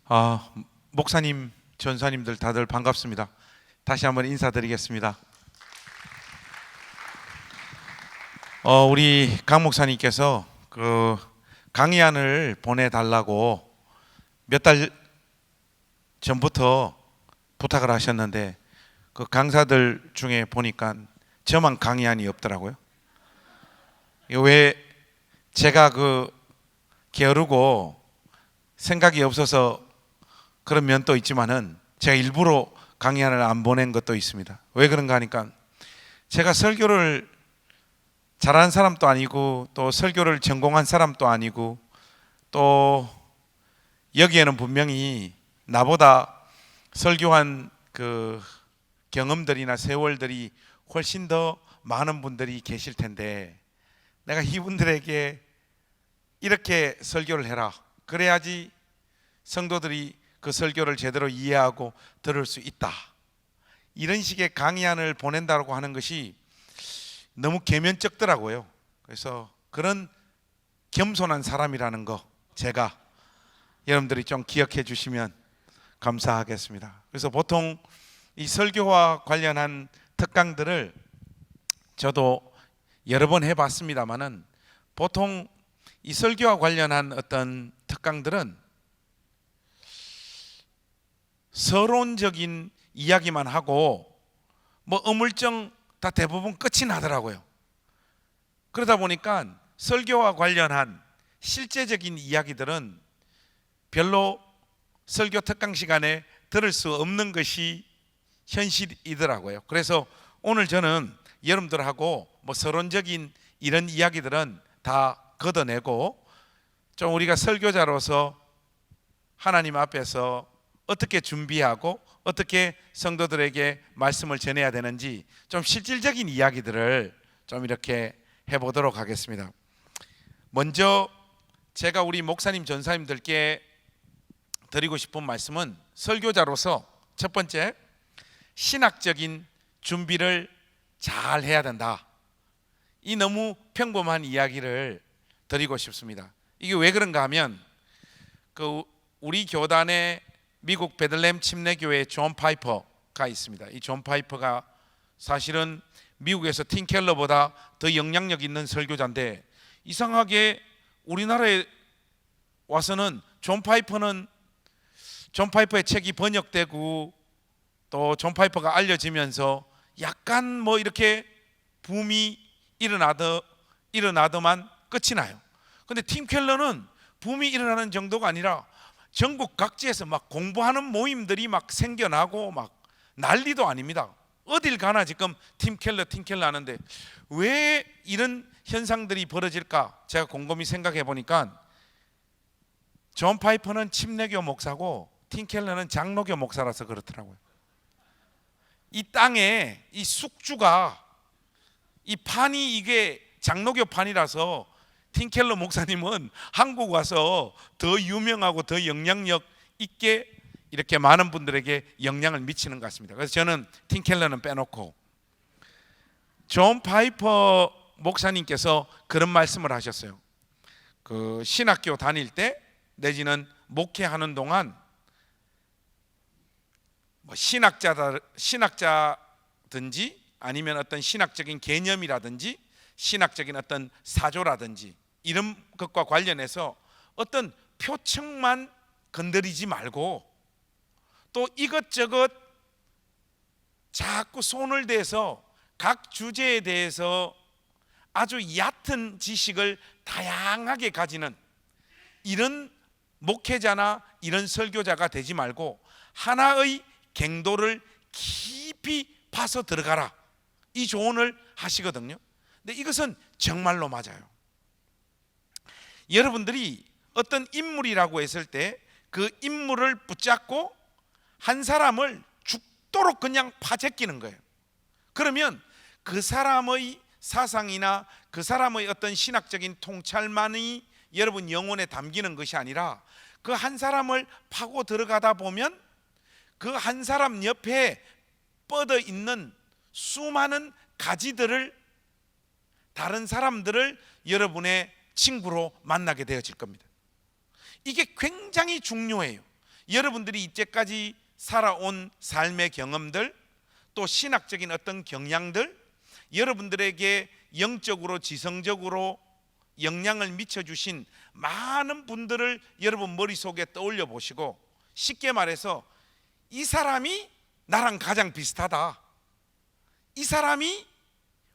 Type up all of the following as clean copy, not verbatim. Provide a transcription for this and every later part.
아, 목사님, 전사님들 다들 반갑습니다. 다시 한번 인사드리겠습니다. 우리 강 목사님께서 그 강의안을 보내달라고 몇 달 전부터 부탁을 하셨는데 그 강사들 중에 보니까 저만 강의안이 없더라고요. 왜 제가 게으르고 생각이 없어서 그런 면도 있지만은 제가 일부러 강의안을 안 보낸 것도 있습니다. 왜 그런가 하니까 제가 설교를 잘하는 사람도 아니고 또 설교를 전공한 사람도 아니고 또 여기에는 분명히 나보다 설교한 그 경험들이나 세월들이 훨씬 더 많은 분들이 계실 텐데 내가 이분들에게 이렇게 설교를 해라, 그래야지 성도들이 그 설교를 제대로 이해하고 들을 수 있다, 이런 식의 강의안을 보낸다고 하는 것이 너무 계면적더라고요. 그래서 그런 겸손한 사람이라는 거 제가 여러분들이 좀 기억해 주시면 감사하겠습니다. 그래서 보통 이 설교와 관련한 특강들을 저도 여러 번 해봤습니다만은 보통 이 설교와 관련한 어떤 특강들은 서론적인 이야기만 하고 뭐 어물정 다 대부분 끝이 나더라고요. 그러다 보니까 설교와 관련한 실제적인 이야기들은 별로 설교 특강 시간에 들을 수 없는 것이 현실이더라고요. 그래서 오늘 저는 여러분들하고 뭐 서론적인 이런 이야기들은 다 걷어내고 좀 우리가 설교자로서 하나님 앞에서 어떻게 준비하고 어떻게 성도들에게 말씀을 전해야 되는지 좀 실질적인 이야기들을 좀 이렇게 해보도록 하겠습니다. 먼저 제가 우리 목사님 전사님들께 드리고 싶은 말씀은 설교자로서 첫 번째, 신학적인 준비를 잘 해야 된다. 이 너무 평범한 이야기를 드리고 싶습니다. 이게 왜 그런가 하면 우리 교단의 미국 베들레헴 침례교회 존 파이퍼가 있습니다. 이 존 파이퍼가 사실은 미국에서 팀 켈러보다 더 영향력 있는 설교자인데 이상하게 우리나라에 와서는 존 파이퍼의 책이 번역되고 또 존 파이퍼가 알려지면서 약간 뭐 이렇게 붐이 일어나더만 끝이 나요. 근데 팀 켈러는 붐이 일어나는 정도가 아니라 전국 각지에서 막 공부하는 모임들이 막 생겨나고 막 난리도 아닙니다. 어딜 가나 지금 팀 켈러 하는데 왜 이런 현상들이 벌어질까 제가 곰곰이 생각해 보니까 존 파이퍼는 침례교 목사고 팀 켈러는 장로교 목사라서 그렇더라고요. 이 땅에 이 숙주가 이 판이 이게 장로교 판이라서 팀 켈러 목사님은 한국 와서 더 유명하고 더 영향력 있게 이렇게 많은 분들에게 영향을 미치는 것 같습니다. 그래서 저는 팀 켈러는 빼놓고 존 파이퍼 목사님께서 그런 말씀을 하셨어요. 그 신학교 다닐 때 내지는 목회하는 동안 뭐 신학자든지 아니면 어떤 신학적인 개념이라든지 신학적인 어떤 사조라든지 이런 것과 관련해서 어떤 표층만 건드리지 말고 또 이것저것 자꾸 손을 대서 각 주제에 대해서 아주 얕은 지식을 다양하게 가지는 이런 목회자나 이런 설교자가 되지 말고 하나의 갱도를 깊이 파서 들어가라, 이 조언을 하시거든요. 근데 이것은 정말로 맞아요. 여러분들이 어떤 인물이라고 했을 때 그 인물을 붙잡고 한 사람을 죽도록 그냥 파제끼는 거예요. 그러면 그 사람의 사상이나 그 사람의 어떤 신학적인 통찰만이 여러분 영혼에 담기는 것이 아니라 그 한 사람을 파고 들어가다 보면 그 한 사람 옆에 뻗어 있는 수많은 가지들을, 다른 사람들을 여러분의 친구로 만나게 되어질 겁니다. 이게 굉장히 중요해요. 여러분들이 이때까지 살아온 삶의 경험들, 또 신학적인 어떤 경향들, 여러분들에게 영적으로 지성적으로 영향을 미쳐주신 많은 분들을 여러분 머릿속에 떠올려 보시고, 쉽게 말해서 이 사람이 나랑 가장 비슷하다, 이 사람이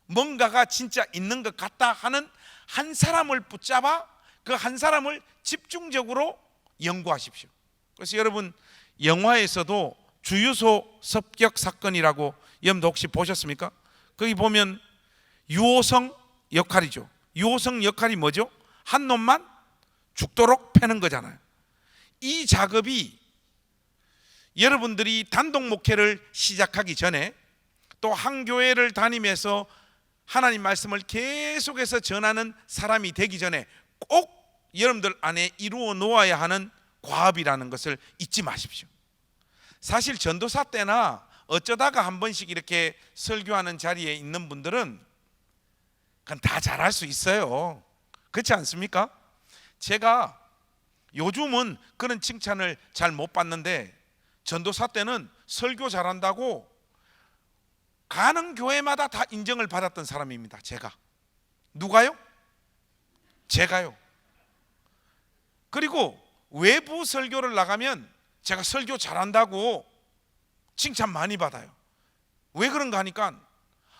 뭔가가 진짜 있는 것 같다 하는 한 사람을 붙잡아 그 한 사람을 집중적으로 연구하십시오. 그래서 여러분, 영화에서도 주유소 습격 사건이라고 여러분도 혹시 보셨습니까? 거기 보면 유호성 역할이죠. 유호성 역할이 뭐죠? 한 놈만 죽도록 패는 거잖아요. 이 작업이 여러분들이 단독 목회를 시작하기 전에, 또 한 교회를 다니면서 하나님 말씀을 계속해서 전하는 사람이 되기 전에 꼭 여러분들 안에 이루어 놓아야 하는 과업이라는 것을 잊지 마십시오. 사실 전도사 때나 어쩌다가 한 번씩 이렇게 설교하는 자리에 있는 분들은 그건 다 잘할 수 있어요. 그렇지 않습니까? 제가 요즘은 그런 칭찬을 잘 못 받는데, 전도사 때는 설교 잘한다고 가는 교회마다 다 인정을 받았던 사람입니다. 제가. 누가요? 제가요. 그리고 외부 설교를 나가면 제가 설교 잘한다고 칭찬 많이 받아요. 왜 그런가 하니까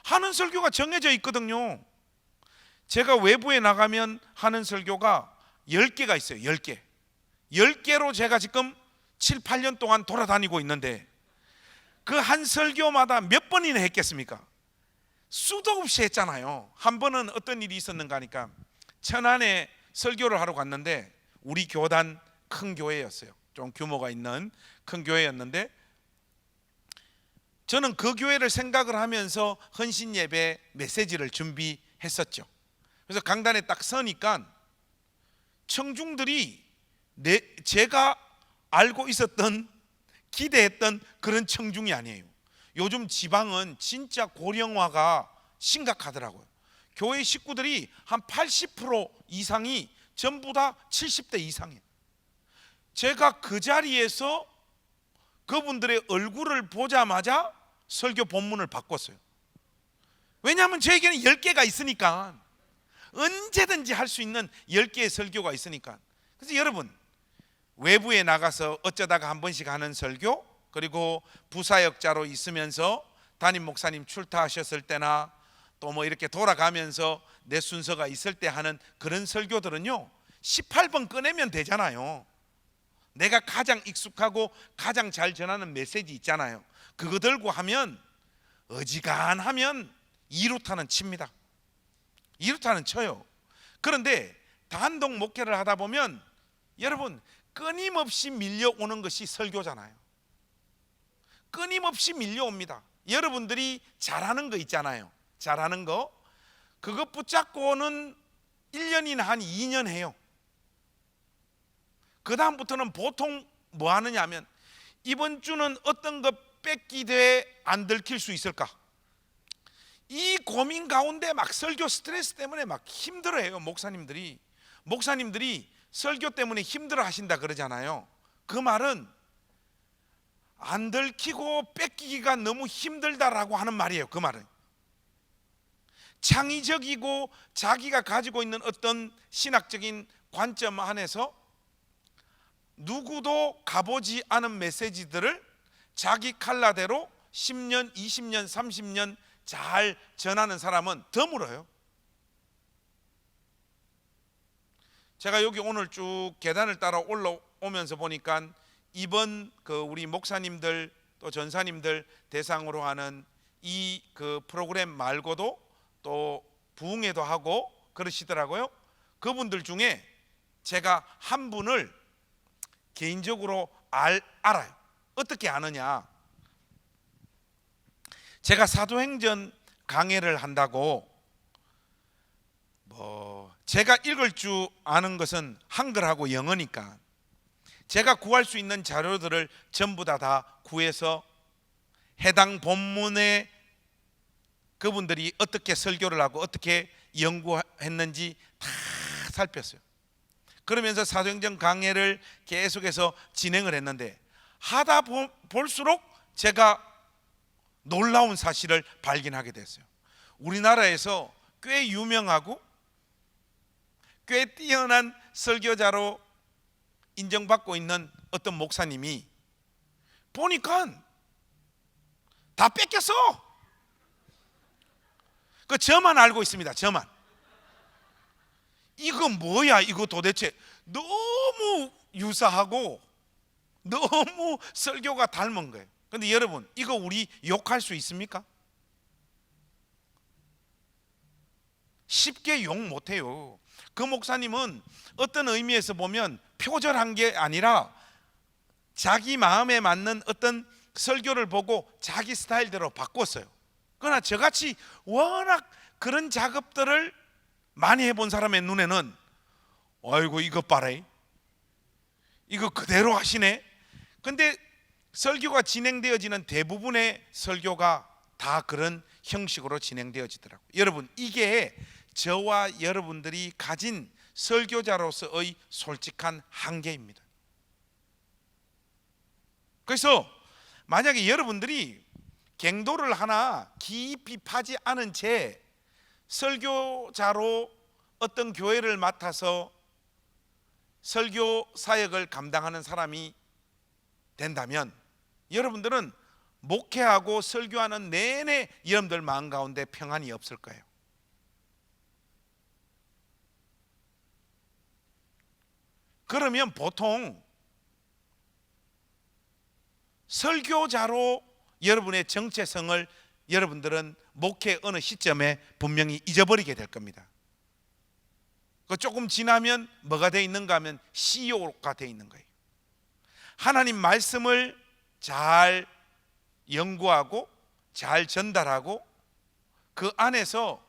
하는 설교가 정해져 있거든요. 제가 외부에 나가면 하는 설교가 10개가 있어요. 10개. 10개로 제가 지금 7, 8년 동안 돌아다니고 있는데, 그 한 설교마다 몇 번이나 했겠습니까? 수도 없이 했잖아요. 한 번은 어떤 일이 있었는가 하니까 천안에 설교를 하러 갔는데, 우리 교단 큰 교회였어요. 좀 규모가 있는 큰 교회였는데, 저는 그 교회를 생각을 하면서 헌신 예배 메시지를 준비했었죠. 그래서 강단에 딱 서니까 청중들이 제가 알고 있었던, 기대했던 그런 청중이 아니에요. 요즘 지방은 진짜 고령화가 심각하더라고요. 교회 식구들이 한 80% 이상이 전부 다 70대 이상이에요. 제가 그 자리에서 그분들의 얼굴을 보자마자 설교 본문을 바꿨어요. 왜냐하면 저에게는 10개가 있으니까, 언제든지 할 수 있는 10개의 설교가 있으니까. 그래서 여러분, 외부에 나가서 어쩌다가 한 번씩 하는 설교, 그리고 부사역자로 있으면서 담임 목사님 출타하셨을 때나 또 뭐 이렇게 돌아가면서 내 순서가 있을 때 하는 그런 설교들은요, 18번 꺼내면 되잖아요. 내가 가장 익숙하고 가장 잘 전하는 메시지 있잖아요. 그거 들고 하면 어지간하면 2루타는 칩니다. 2루타는 쳐요. 그런데 단독 목회를 하다 보면 여러분, 끊임없이 밀려오는 것이 설교잖아요. 끊임없이 밀려옵니다. 여러분들이 잘하는 거 있잖아요. 잘하는 거, 그거 붙잡고는 1년이나 한 2년 해요. 그 다음부터는 보통 뭐 하느냐 하면, 이번 주는 어떤 거 뺏기되 안 들킬 수 있을까, 이 고민 가운데 막 설교 스트레스 때문에 막 힘들어해요. 목사님들이 설교 때문에 힘들어 하신다 그러잖아요. 그 말은 안 들키고 뺏기기가 너무 힘들다라고 하는 말이에요. 그 말은 창의적이고 자기가 가지고 있는 어떤 신학적인 관점 안에서 누구도 가보지 않은 메시지들을 자기 칼라대로 10년, 20년, 30년 잘 전하는 사람은 드물어요. 제가 여기 오늘 쭉 계단을 따라 올라오면서 보니까 이번 우리 목사님들 또 전사님들 대상으로 하는 이 프로그램 말고도 또 부흥회도 하고 그러시더라고요. 그분들 중에 제가 한 분을 개인적으로 알아요. 어떻게 아느냐, 제가 사도행전 강해를 한다고 제가 읽을 줄 아는 것은 한글하고 영어니까 제가 구할 수 있는 자료들을 전부 다 구해서 해당 본문에 그분들이 어떻게 설교를 하고 어떻게 연구했는지 다 살폈어요. 그러면서 사도행전 강해를 계속해서 진행을 했는데 하다 볼수록 제가 놀라운 사실을 발견하게 됐어요. 우리나라에서 꽤 유명하고 꽤 뛰어난 설교자로 인정받고 있는 어떤 목사님이 보니까 다 뺏겼어. 그 저만 알고 있습니다. 저만. 이거 뭐야? 이거 도대체 너무 유사하고 너무 설교가 닮은 거예요. 근데 여러분, 이거 우리 욕할 수 있습니까? 쉽게 욕 못해요. 그 목사님은 어떤 의미에서 보면 표절한 게 아니라 자기 마음에 맞는 어떤 설교를 보고 자기 스타일대로 바꿨어요. 그러나 저같이 워낙 그런 작업들을 많이 해본 사람의 눈에는 아이고 이것 봐라, 이거 그대로 하시네. 근데 설교가 진행되어지는 대부분의 설교가 다 그런 형식으로 진행되어지더라고요. 여러분, 이게 저와 여러분들이 가진 설교자로서의 솔직한 한계입니다. 그래서 만약에 여러분들이 갱도를 하나 깊이 파지 않은 채 설교자로 어떤 교회를 맡아서 설교 사역을 감당하는 사람이 된다면 여러분들은 목회하고 설교하는 내내 여러분들 마음 가운데 평안이 없을 거예요. 그러면 보통 설교자로 여러분의 정체성을 여러분들은 목회 어느 시점에 분명히 잊어버리게 될 겁니다. 그 조금 지나면 뭐가 돼 있는가 하면 CEO가 돼 있는 거예요. 하나님 말씀을 잘 연구하고 잘 전달하고 그 안에서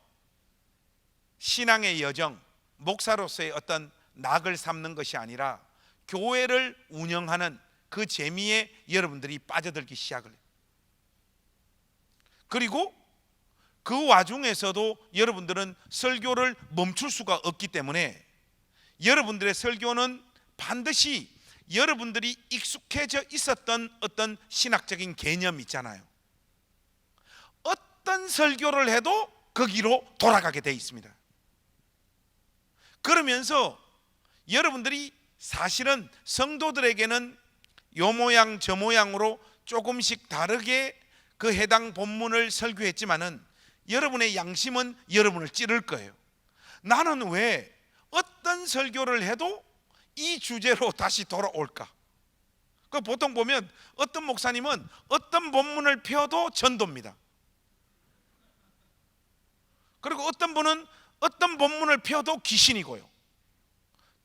신앙의 여정, 목사로서의 어떤 낙을 삼는 것이 아니라 교회를 운영하는 그 재미에 여러분들이 빠져들기 시작을 해요. 그리고 그 와중에서도 여러분들은 설교를 멈출 수가 없기 때문에 여러분들의 설교는 반드시 여러분들이 익숙해져 있었던 어떤 신학적인 개념이 있잖아요. 어떤 설교를 해도 거기로 돌아가게 돼 있습니다. 그러면서 여러분들이 사실은 성도들에게는 요 모양 저 모양으로 조금씩 다르게 그 해당 본문을 설교했지만은 여러분의 양심은 여러분을 찌를 거예요. 나는 왜 어떤 설교를 해도 이 주제로 다시 돌아올까? 그 보통 보면 어떤 목사님은 어떤 본문을 펴도 전도입니다. 그리고 어떤 분은 어떤 본문을 펴도 귀신이고요.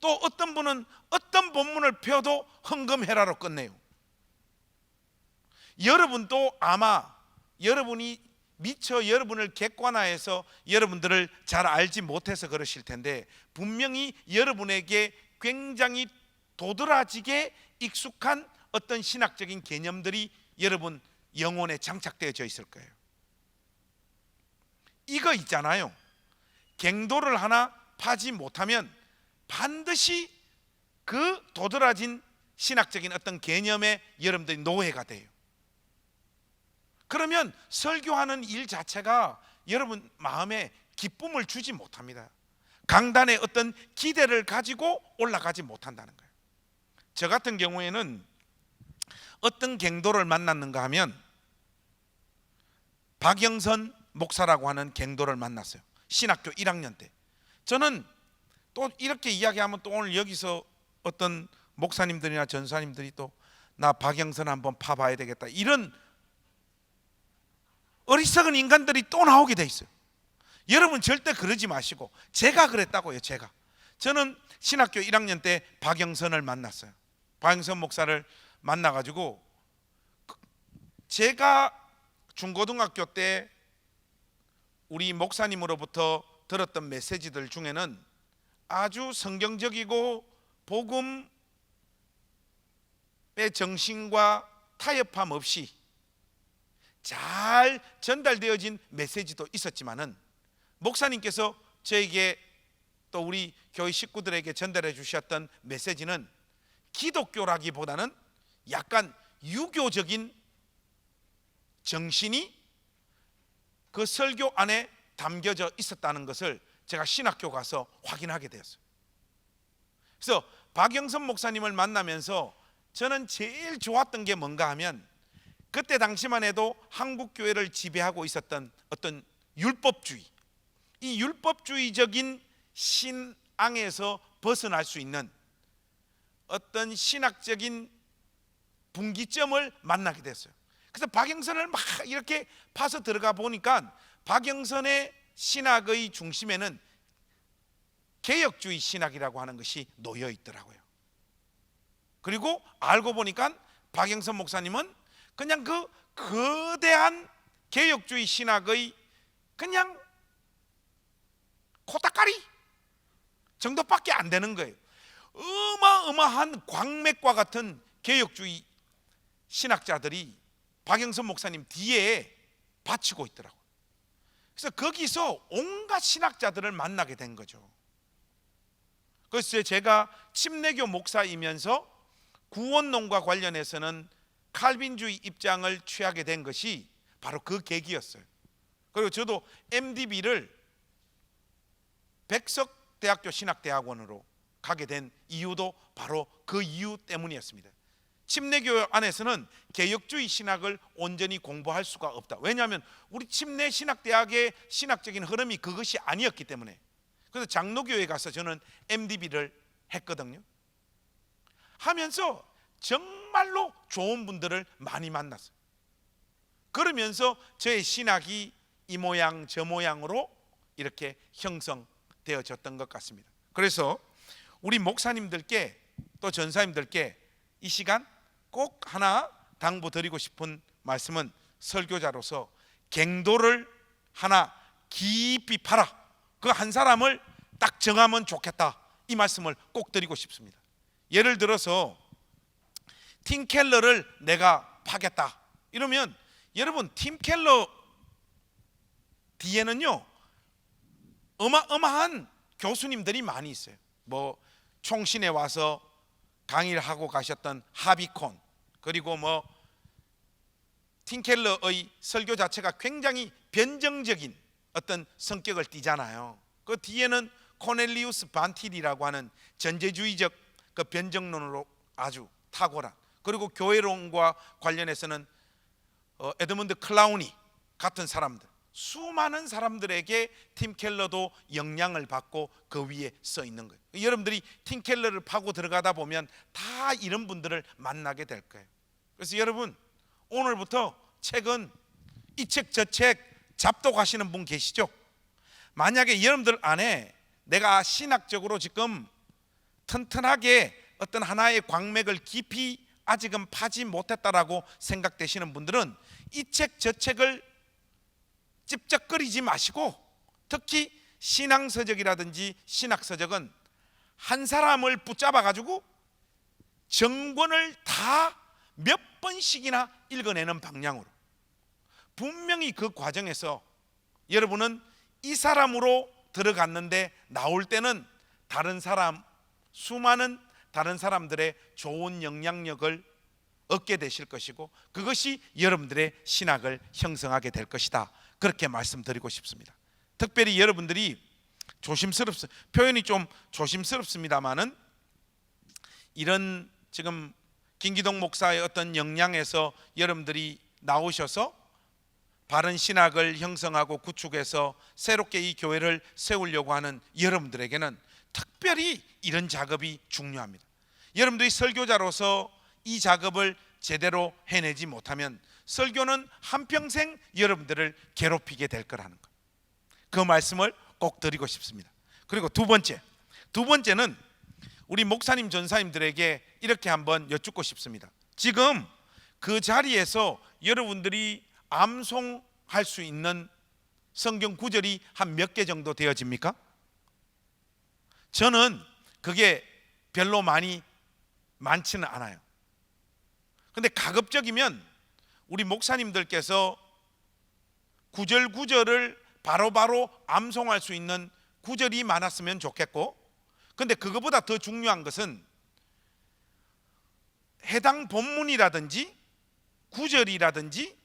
또 어떤 분은 어떤 본문을 펴도 헌금해라로 끝내요. 여러분도 아마 여러분이 미처 여러분을 객관화해서 여러분들을 잘 알지 못해서 그러실 텐데 분명히 여러분에게 굉장히 도드라지게 익숙한 어떤 신학적인 개념들이 여러분 영혼에 장착되어져 있을 거예요. 이거 있잖아요. 갱도를 하나 파지 못하면 반드시 그 도드라진 신학적인 어떤 개념에 여러분들이 노예가 돼요. 그러면 설교하는 일 자체가 여러분 마음에 기쁨을 주지 못합니다. 강단에 어떤 기대를 가지고 올라가지 못한다는 거예요. 저 같은 경우에는 어떤 갱도를 만났는가 하면 박영선 목사라고 하는 갱도를 만났어요. 신학교 1학년 때. 저는 또 이렇게 이야기하면 또 오늘 여기서 어떤 목사님들이나 전사님들이 또 나 박영선 한번 파봐야 되겠다 이런 어리석은 인간들이 또 나오게 돼 있어요. 여러분 절대 그러지 마시고 제가 그랬다고요. 저는 신학교 1학년 때 박영선을 만났어요. 박영선 목사를 만나가지고 제가 중고등학교 때 우리 목사님으로부터 들었던 메시지들 중에는 아주 성경적이고 복음의 정신과 타협함 없이 잘 전달되어진 메시지도 있었지만은 목사님께서 저에게 또 우리 교회 식구들에게 전달해 주셨던 메시지는 기독교라기보다는 약간 유교적인 정신이 그 설교 안에 담겨져 있었다는 것을 제가 신학교 가서 확인하게 되었어요. 그래서 박영선 목사님을 만나면서 저는 제일 좋았던 게 뭔가 하면, 그때 당시만 해도 한국 교회를 지배하고 있었던 어떤 율법주의, 이 율법주의적인 신앙에서 벗어날 수 있는 어떤 신학적인 분기점을 만나게 됐어요. 그래서 박영선을 막 이렇게 파서 들어가 보니까 박영선의 신학의 중심에는 개혁주의 신학이라고 하는 것이 놓여 있더라고요. 그리고 알고 보니까 박영선 목사님은 그냥 그 거대한 개혁주의 신학의 그냥 코딱가리 정도밖에 안 되는 거예요. 어마어마한 광맥과 같은 개혁주의 신학자들이 박영선 목사님 뒤에 바치고 있더라고요. 그래서 거기서 온갖 신학자들을 만나게 된 거죠. 그래서 제가 침례교 목사이면서 구원론과 관련해서는 칼빈주의 입장을 취하게 된 것이 바로 그 계기였어요. 그리고 저도 MDB를 백석대학교 신학대학원으로 가게 된 이유도 바로 그 이유 때문이었습니다. 침례교 안에서는 개혁주의 신학을 온전히 공부할 수가 없다. 왜냐하면 우리 침례 신학대학의 신학적인 흐름이 그것이 아니었기 때문에. 그래서 장로교에 가서 저는 MDB를 했거든요. 하면서 정말로 좋은 분들을 많이 만났어요. 그러면서 저의 신학이 이 모양 저 모양으로 이렇게 형성되어졌던 것 같습니다. 그래서 우리 목사님들께 또 전사님들께 이 시간 꼭 하나 당부드리고 싶은 말씀은, 설교자로서 갱도를 하나 깊이 파라, 그 한 사람을 딱 정하면 좋겠다, 이 말씀을 꼭 드리고 싶습니다. 예를 들어서 팀 켈러를 내가 파겠다 이러면, 여러분 팀 켈러 뒤에는요 어마어마한 교수님들이 많이 있어요. 뭐 총신에 와서 강의를 하고 가셨던 하비콘, 그리고 뭐 팀 켈러의 설교 자체가 굉장히 변정적인 어떤 성격을 띠잖아요. 그 뒤에는 코넬리우스 반틸이라고 하는 전제주의적 그 변정론으로 아주 탁월한, 그리고 교회론과 관련해서는 에드먼드 클라우니 같은 사람들, 수많은 사람들에게 팀 켈러도 영향을 받고 그 위에 써 있는 거예요. 여러분들이 팀 켈러를 파고 들어가다 보면 다 이런 분들을 만나게 될 거예요. 그래서 여러분, 오늘부터 책은 이 책 저 책 잡독하시는 분 계시죠? 만약에 여러분들 안에 내가 신학적으로 지금 튼튼하게 어떤 하나의 광맥을 깊이 아직은 파지 못했다라고 생각되시는 분들은 이 책 저 책을 찝쩍거리지 마시고, 특히 신앙서적이라든지 신학서적은 한 사람을 붙잡아 가지고 정권을 다 몇 번씩이나 읽어내는 방향으로, 분명히 그 과정에서 여러분은 이 사람으로 들어갔는데 나올 때는 다른 사람, 수많은 다른 사람들의 좋은 영향력을 얻게 되실 것이고, 그것이 여러분들의 신학을 형성하게 될 것이다, 그렇게 말씀드리고 싶습니다. 특별히 여러분들이 표현이 좀 조심스럽습니다만은, 이런 지금 김기동 목사의 어떤 영향에서 여러분들이 나오셔서 바른 신학을 형성하고 구축해서 새롭게 이 교회를 세우려고 하는 여러분들에게는 특별히 이런 작업이 중요합니다. 여러분들이 설교자로서 이 작업을 제대로 해내지 못하면 설교는 한평생 여러분들을 괴롭히게 될 거라는 것, 그 말씀을 꼭 드리고 싶습니다. 그리고 두 번째는 우리 목사님 전사님들에게 이렇게 한번 여쭙고 싶습니다. 지금 그 자리에서 여러분들이 암송할 수 있는 성경 구절이 한 몇 개 정도 되어집니까? 저는 그게 별로 많지는 않아요. 근데 가급적이면 우리 목사님들께서 구절 구절을 바로바로 암송할 수 있는 구절이 많았으면 좋겠고, 근데 그거보다 더 중요한 것은 해당 본문이라든지 구절이라든지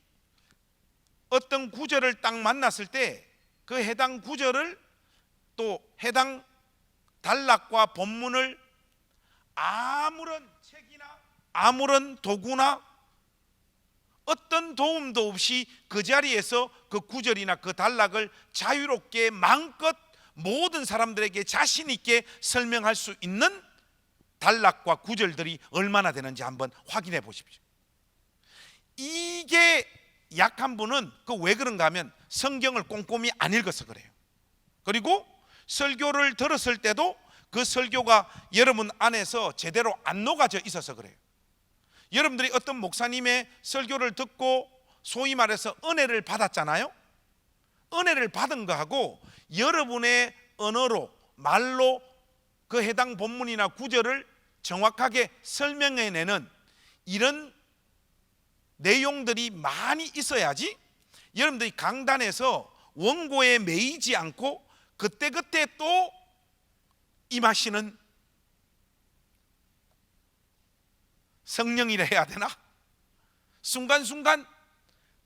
어떤 구절을 딱 만났을 때 그 해당 구절을 또 해당 단락과 본문을 아무런 책이나 아무런 도구나 어떤 도움도 없이 그 자리에서 그 구절이나 그 단락을 자유롭게 마음껏 모든 사람들에게 자신 있게 설명할 수 있는 단락과 구절들이 얼마나 되는지 한번 확인해 보십시오. 이게 약한 분은 그 왜 그런가 하면 성경을 꼼꼼히 안 읽어서 그래요. 그리고 설교를 들었을 때도 그 설교가 여러분 안에서 제대로 안 녹아져 있어서 그래요. 여러분들이 어떤 목사님의 설교를 듣고 소위 말해서 은혜를 받았잖아요. 은혜를 받은 거하고 여러분의 언어로 말로 그 해당 본문이나 구절을 정확하게 설명해내는 이런 내용들이 많이 있어야지 여러분들이 강단에서 원고에 매이지 않고 그때그때 또 임하시는 성령이라 해야 되나? 순간순간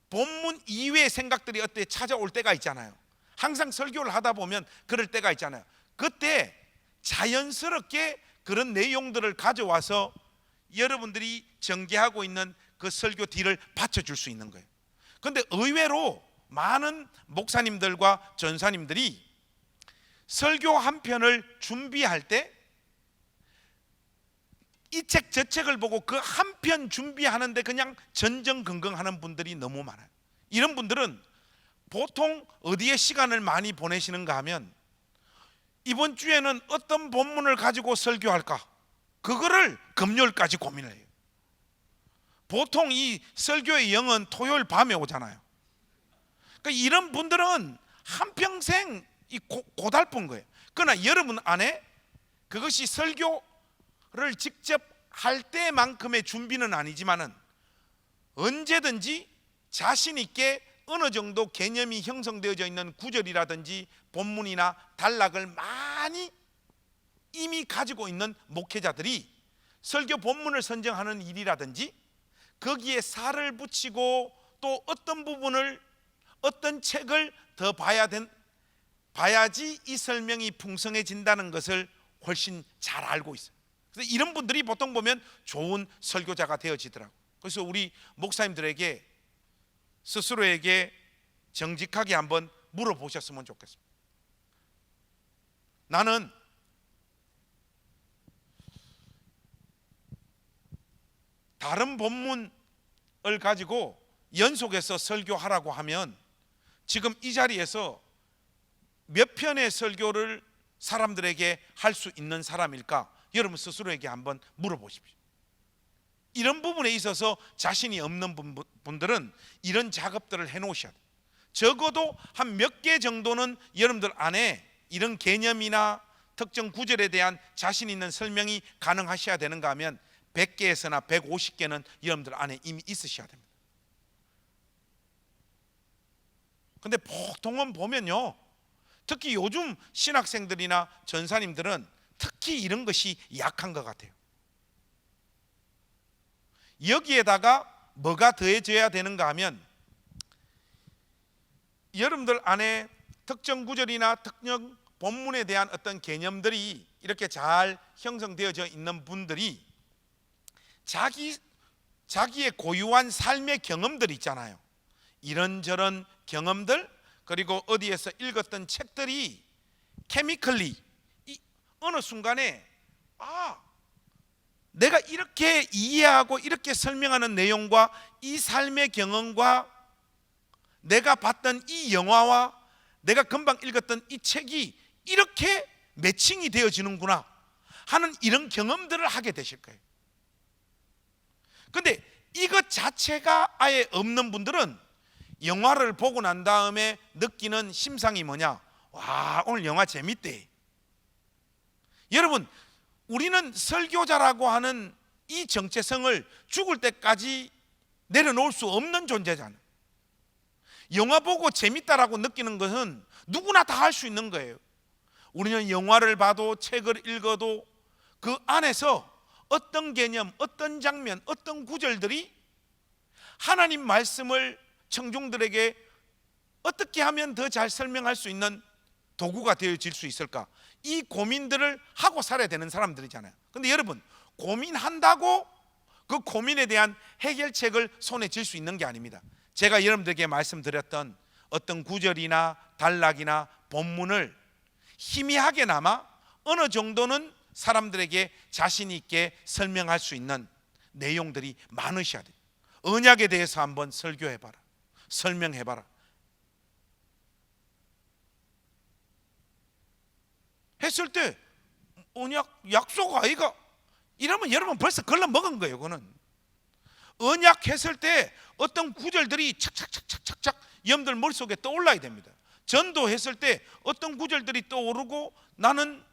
본문 이외의 생각들이 어때 찾아올 때가 있잖아요. 항상 설교를 하다 보면 그럴 때가 있잖아요. 그때 자연스럽게 그런 내용들을 가져와서 여러분들이 전개하고 있는 그 설교 뒤를 받쳐줄 수 있는 거예요. 그런데 의외로 많은 목사님들과 전사님들이 설교 한 편을 준비할 때 이 책 저 책을 보고 그 한 편 준비하는데 그냥 전전긍긍하는 분들이 너무 많아요. 이런 분들은 보통 어디에 시간을 많이 보내시는가 하면 이번 주에는 어떤 본문을 가지고 설교할까, 그거를 금요일까지 고민을 해요. 보통 이 설교의 영은 토요일 밤에 오잖아요. 그러니까 이런 분들은 한평생 고달픈 거예요. 그러나 여러분 안에 그것이 설교를 직접 할 때만큼의 준비는 아니지만은 언제든지 자신 있게 어느 정도 개념이 형성되어져 있는 구절이라든지 본문이나 단락을 많이 이미 가지고 있는 목회자들이 설교 본문을 선정하는 일이라든지 거기에 살을 붙이고 또 어떤 부분을 어떤 책을 더 봐야지 이 설명이 풍성해진다는 것을 훨씬 잘 알고 있어요. 그래서 이런 분들이 보통 보면 좋은 설교자가 되어지더라고요. 그래서 우리 목사님들에게 스스로에게 정직하게 한번 물어보셨으면 좋겠습니다. 나는 다른 본문을 가지고 연속해서 설교하라고 하면 지금 이 자리에서 몇 편의 설교를 사람들에게 할 수 있는 사람일까? 여러분 스스로에게 한번 물어보십시오. 이런 부분에 있어서 자신이 없는 분들은 이런 작업들을 해놓으셔야 돼요. 적어도 한 몇 개 정도는 여러분들 안에 이런 개념이나 특정 구절에 대한 자신 있는 설명이 가능하셔야 되는가 하면 100개에서나 150개는 여러분들 안에 이미 있으셔야 됩니다. 근데 보통은 보면요, 특히 요즘 신학생들이나 전사님들은 특히 이런 것이 약한 것 같아요. 여기에다가 뭐가 더해져야 되는가 하면 여러분들 안에 특정 구절이나 특정 본문에 대한 어떤 개념들이 이렇게 잘 형성되어져 있는 분들이 자기의 고유한 삶의 경험들이 있잖아요. 이런저런 경험들, 그리고 어디에서 읽었던 책들이 케미컬리 어느 순간에 내가 이렇게 이해하고 이렇게 설명하는 내용과 이 삶의 경험과 내가 봤던 이 영화와 내가 금방 읽었던 이 책이 이렇게 매칭이 되어지는구나 하는 이런 경험들을 하게 되실 거예요. 근데 이것 자체가 아예 없는 분들은 영화를 보고 난 다음에 느끼는 심상이 뭐냐? 와, 오늘 영화 재밌대. 여러분, 우리는 설교자라고 하는 이 정체성을 죽을 때까지 내려놓을 수 없는 존재잖아요. 영화 보고 재밌다라고 느끼는 것은 누구나 다 할 수 있는 거예요. 우리는 영화를 봐도 책을 읽어도 그 안에서 어떤 개념, 어떤 장면, 어떤 구절들이 하나님 말씀을 청중들에게 어떻게 하면 더 잘 설명할 수 있는 도구가 되어질 수 있을까? 이 고민들을 하고 살아야 되는 사람들이잖아요. 근데 여러분, 고민한다고 그 고민에 대한 해결책을 손에 쥘 수 있는 게 아닙니다. 제가 여러분들에게 말씀드렸던 어떤 구절이나 단락이나 본문을 희미하게나마 어느 정도는 사람들에게 자신 있게 설명할 수 있는 내용들이 많으셔야 돼요. 언약에 대해서 한번 설교해봐라, 설명해봐라. 했을 때 언약 약속 아이가 이러면 여러분 벌써 걸러 먹은 거예요. 그거는 언약 했을 때 어떤 구절들이 착착착착착 여러분들 머릿속에 떠올라야 됩니다. 전도했을 때 어떤 구절들이 떠오르고 나는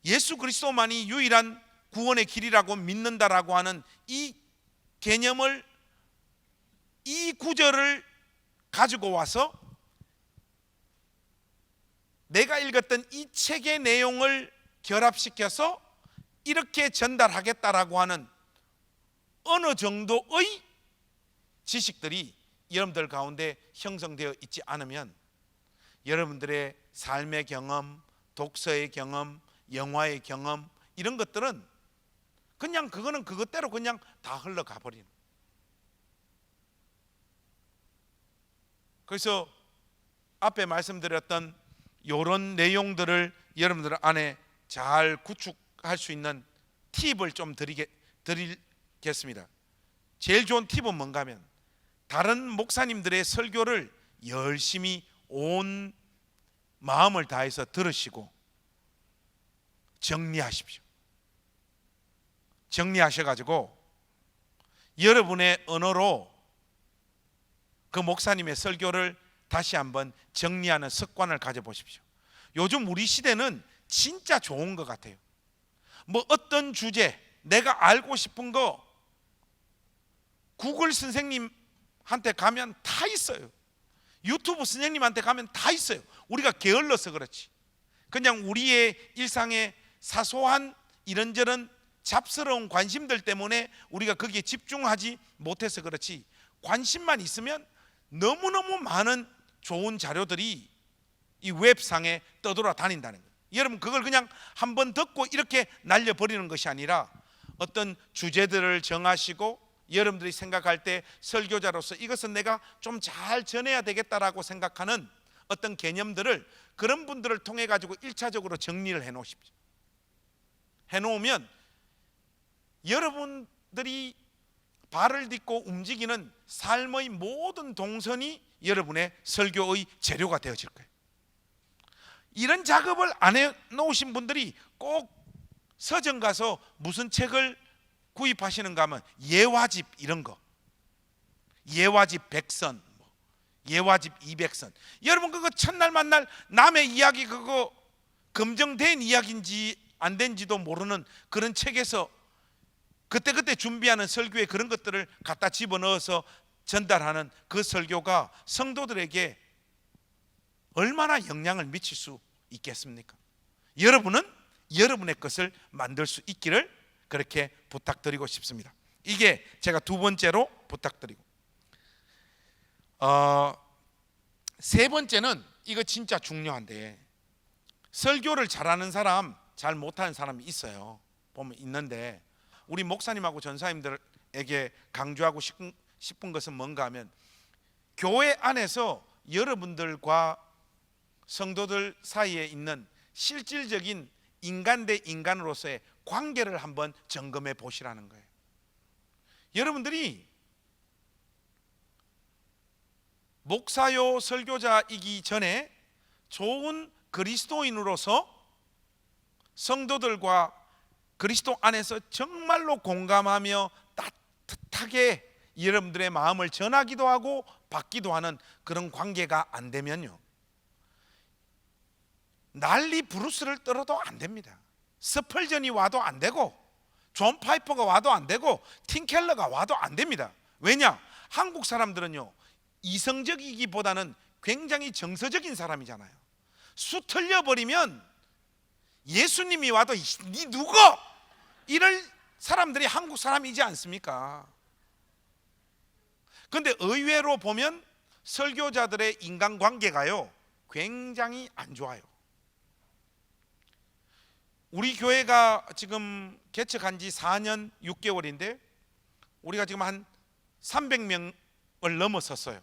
예수 그리스도만이 유일한 구원의 길이라고 믿는다라고 하는 이 개념을, 이 구절을 가지고 와서 내가 읽었던 이 책의 내용을 결합시켜서 이렇게 전달하겠다라고 하는 어느 정도의 지식들이 여러분들 가운데 형성되어 있지 않으면 여러분들의 삶의 경험, 독서의 경험, 영화의 경험, 이런 것들은 그냥 그거는 그것대로 그냥 다 흘러가 버리는. 그래서 앞에 말씀드렸던 이런 내용들을 여러분들 안에 잘 구축할 수 있는 팁을 좀 드리겠습니다. 제일 좋은 팁은 뭔가 하면 다른 목사님들의 설교를 열심히 온 마음을 다해서 들으시고 정리하십시오. 정리하셔가지고 여러분의 언어로 그 목사님의 설교를 다시 한번 정리하는 습관을 가져보십시오. 요즘 우리 시대는 진짜 좋은 것 같아요. 뭐 어떤 주제, 내가 알고 싶은 거 구글 선생님한테 가면 다 있어요. 유튜브 선생님한테 가면 다 있어요. 우리가 게을러서 그렇지. 그냥 우리의 일상의 사소한 이런저런 잡스러운 관심들 때문에 우리가 거기에 집중하지 못해서 그렇지, 관심만 있으면 너무너무 많은 좋은 자료들이 이 웹상에 떠돌아다닌다는 거예요. 여러분, 그걸 그냥 한번 듣고 이렇게 날려버리는 것이 아니라 어떤 주제들을 정하시고 여러분들이 생각할 때 설교자로서 이것은 내가 좀 잘 전해야 되겠다라고 생각하는 어떤 개념들을 그런 분들을 통해 가지고 1차적으로 정리를 해 놓으십시오. 해 놓으면 여러분들이 발을 딛고 움직이는 삶의 모든 동선이 여러분의 설교의 재료가 되어질 거예요. 이런 작업을 안 해 놓으신 분들이 꼭 서점 가서 무슨 책을 구입하시는가 하면 예화집 이런 거, 예화집 100선, 예화집 200선, 여러분 그거 첫날 만날 남의 이야기 그거 검증된 이야기인지 안 된지도 모르는 그런 책에서 그때그때 준비하는 설교에 그런 것들을 갖다 집어넣어서 전달하는 그 설교가 성도들에게 얼마나 영향을 미칠 수 있겠습니까? 여러분은 여러분의 것을 만들 수 있기를 그렇게 부탁드리고 싶습니다. 이게 제가 두 번째로 부탁드리고, 세 번째는 이거 진짜 중요한데, 설교를 잘하는 사람, 잘 못하는 사람이 있어요. 보면 있는데 우리 목사님하고 전사님들에게 강조하고 싶은 것은 뭔가 하면 교회 안에서 여러분들과 성도들 사이에 있는 실질적인 인간 대 인간으로서의 관계를 한번 점검해 보시라는 거예요. 여러분들이 목사요 설교자이기 전에 좋은 그리스도인으로서 성도들과 그리스도 안에서 정말로 공감하며 따뜻하게 여러분들의 마음을 전하기도 하고 받기도 하는 그런 관계가 안 되면요, 난리 브루스를 떨어도 안 됩니다. 스펄전이 와도 안 되고 존 파이퍼가 와도 안 되고 팀 켈러가 와도 안 됩니다. 왜냐? 한국 사람들은요, 이성적이기보다는 굉장히 정서적인 사람이잖아요. 수 틀려버리면 예수님이 와도 니 누구? 이럴 사람들이 한국 사람이지 않습니까? 그런데 의외로 보면 설교자들의 인간관계가요 굉장히 안 좋아요. 우리 교회가 지금 개척한 지 4년 6개월인데 우리가 지금 한 300명을 넘어섰어요.